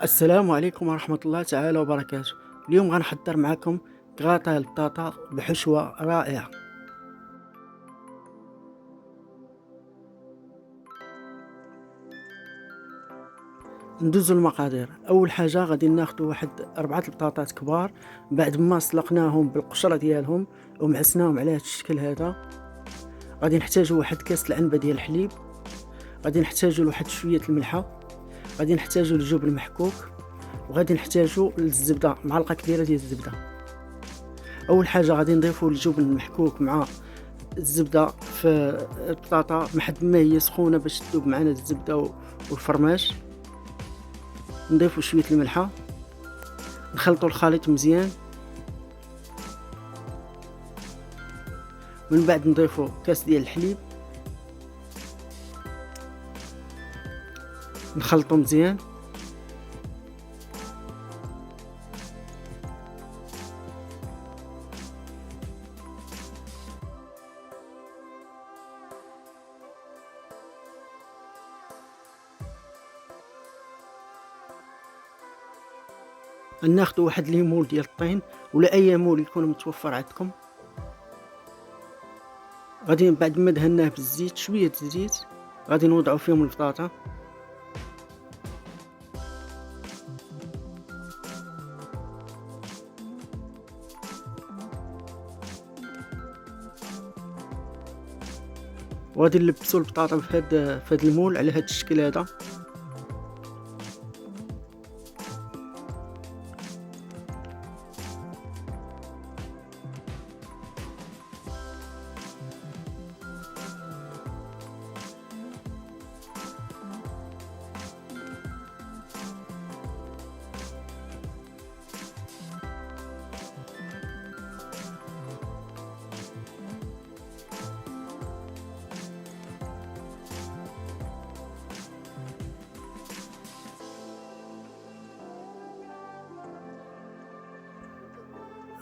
السلام عليكم ورحمة الله تعالى وبركاته. اليوم غنحضر معكم كغاطا البطاطا بحشوة رائعة. ندوزو المقادير. أول حاجة غادي ناخدو واحد 4 البطاطات كبار بعد ما سلقناهم بالقشرة ديالهم ومعسناهم على هاد الشكل هذا. غادي نحتاجو واحد كاس العنبة ديال الحليب، غادي نحتاجو لواحد شوية الملحة، غادي نحتاجو للجبن المحكوك، وغادي نحتاجو للزبدة معلقة كبيرة ديال الزبدة. أول حاجة غادي نضيفو الجبن المحكوك مع الزبدة في البطاطا لحد ما هي سخونة باش تذوب معنا الزبدة والفرماج. نضيفو شوية الملحة، نخلطو الخليط مزيان، من بعد نضيفو كاس ديال الحليب، نخلطو مزيان. ناخدو واحد ليمول ديال الطين ولا اي مول يكون متوفر عندكم. غادي بعد ما دهناه بالزيت شويه الزيت غادي نوضعو فيهم البطاطا، وغادي نلبسو البطاطا في هاد المول على هاد الشكل هذا.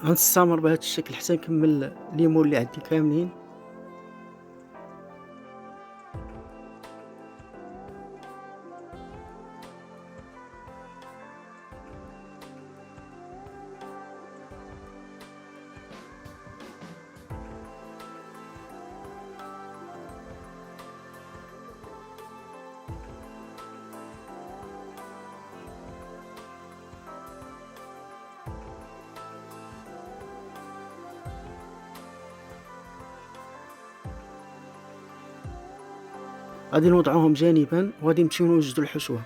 غنستمر بهذا الشكل حتى نكمل ليمون اللي عندي كاملين. غادي نوضعوهم جانبا وغادي نمشيو نوجدو الحشوة.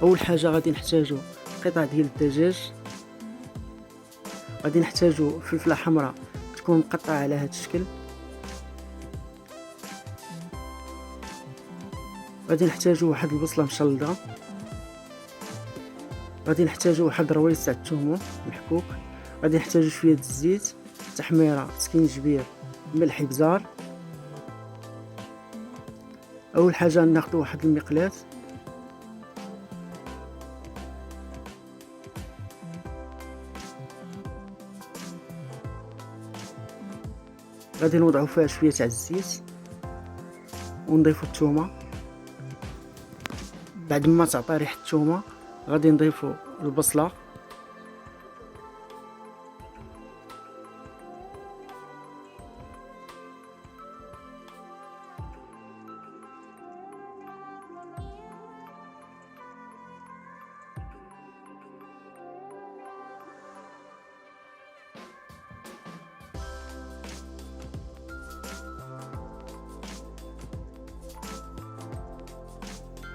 اول حاجة غادي نحتاجو قطع ديال الدجاج، غادي نحتاجو فلفلة حمراء تكون مقطعة على هذا الشكل، غادي نحتاجو واحد البصلة مشلضة، غادي نحتاجو واحد رويس تاع الثومة محكوك، غادي نحتاجو شوية الزيت، تحميرة، سكينجبير، ملح، ابزار. اول حاجة ناخدو واحد المقلاة، غادي نوضعو فيها شوية تاع الزيت ونضيفو الثومة. بعد ما تعطي ريحة الثومة غادي نضيفو البصلة،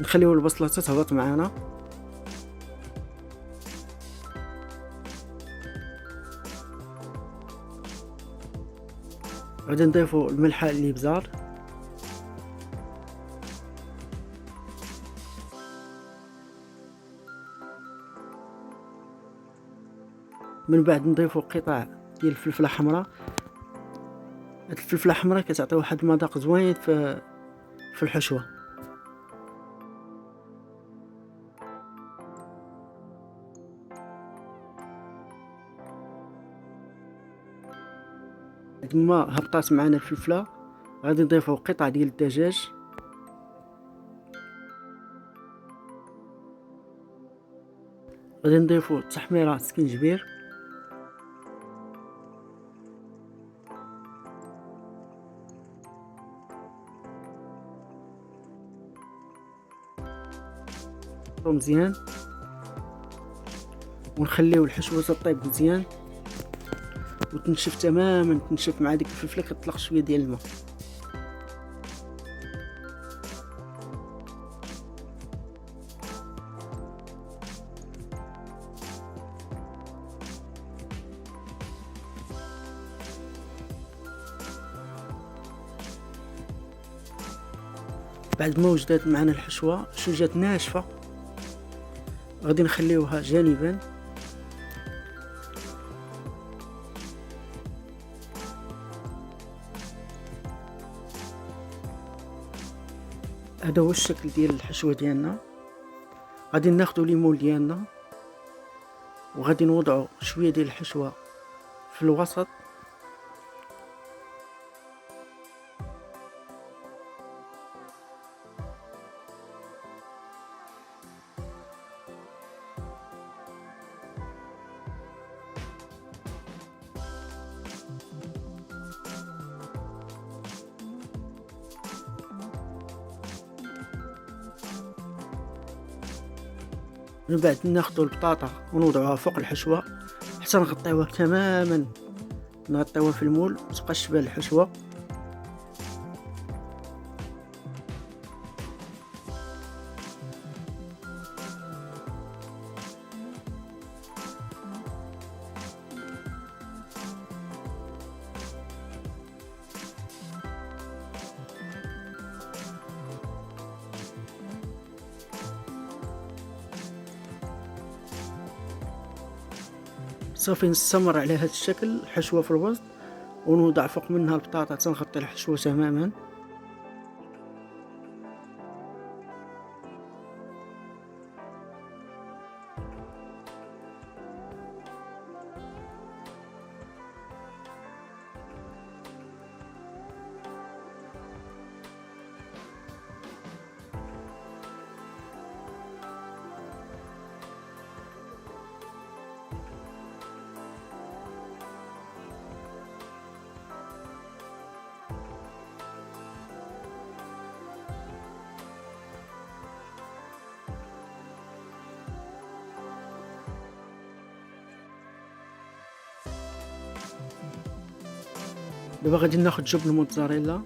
نخليو البصلة تتهبط معانا. غادي نضيفو الملحة الابزار، من بعد نضيفو قطع ديال الفلفلة حمراء. هاد الفلفلة حمراء كتعطي واحد المذاق زوين في الحشوة. بعد ما هبطات معنا الفلفلة غادي نضيفو قطع ديال الدجاج، غادي نضيفو تحميرة سكينجبير، مزيان، ونخليو الحشوة تطيب مزيان وتنشف تماما، تنشف مع ديك الفلفله كتطلق شويه ديال الماء. بعد ما وجدت معنا الحشوه شو جات ناشفه، غادي نخليوها جانبا. هذا هو الشكل ديال الحشوه ديالنا. غادي ناخذ ليمون ديالنا وغادي نوضعوا شويه ديال الحشوه في الوسط، من بعد ناخذ البطاطا ونوضعوها فوق الحشوه حتى نغطيوها تماما، نغطيوها في المول متبقاش تبان الحشوه. صافي نستمر على هذا الشكل، الحشوه في الوسط ونوضع فوق منها البطاطا تنغطي الحشوه تماما. دابا غادي ناخذ جبن موتزاريلا،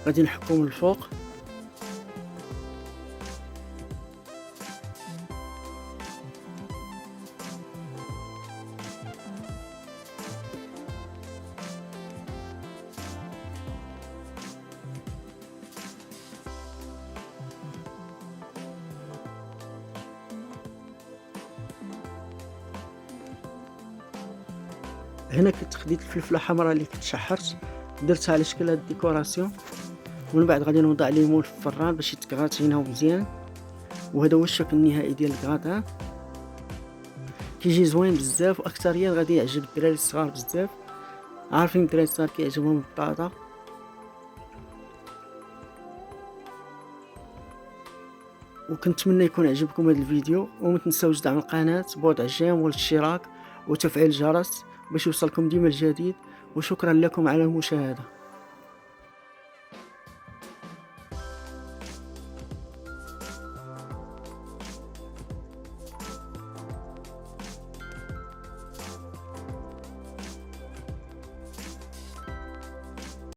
غادي نحكو من الفوق. هنا كنت خديت الفلفله حمراء اللي كنت شحرت درتها على شكل هاد الديكوراسيون، ومن بعد غادي نوضع ليمون في الفران باش يتكغاتيناو مزيان. وهذا هو الشكل النهائي ديال الكغاتان، كيجي زوين بزاف واكثريا غادي يعجب الدراري الصغار بزاف. عارفين الدراري الصغار كيعجبهم البطاطا. وكنتمنى يكون عجبكم هذا الفيديو، وما تنساوش دعم القناه بوضع جيم والاشتراك وتفعيل الجرس باش يوصلكم ديما الجديد. وشكرا لكم على المشاهده.